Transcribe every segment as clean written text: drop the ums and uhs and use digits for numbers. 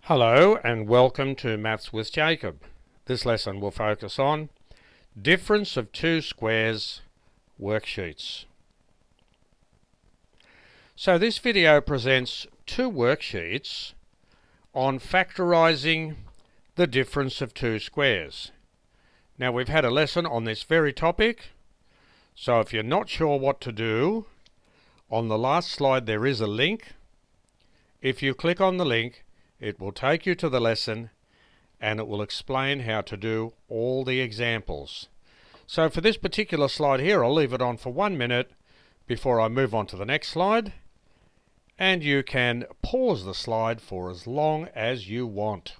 Hello and welcome to Maths with Jacob. This lesson will focus on difference of two squares worksheets. So this video presents two worksheets on factorising the difference of two squares. Now we've had a lesson on this very topic, so if you're not sure what to do, on the last slide there is a link. If you click on the link, it will take you to the lesson and it will explain how to do all the examples. So for this particular slide here, I'll leave it on for 1 minute before I move on to the next slide, and you can pause the slide for as long as you want.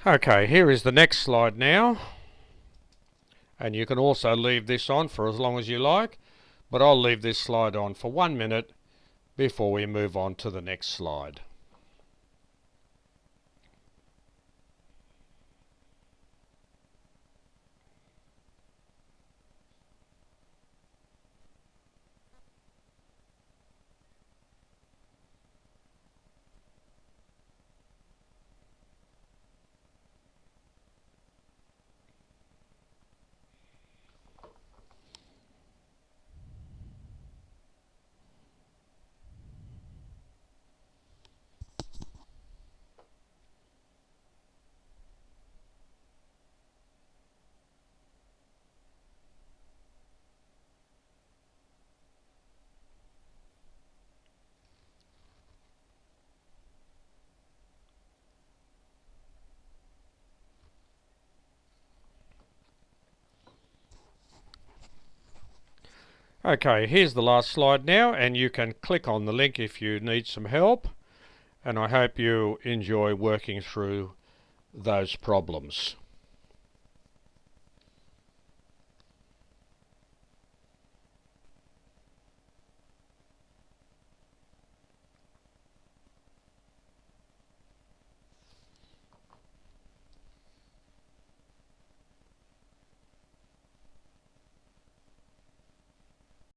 Okay, here is the next slide now, and you can also leave this on for as long as you like, but I'll leave this slide on for 1 minute before we move on to the next slide. Okay, here's the last slide now, and you can click on the link if you need some help, and I hope you enjoy working through those problems.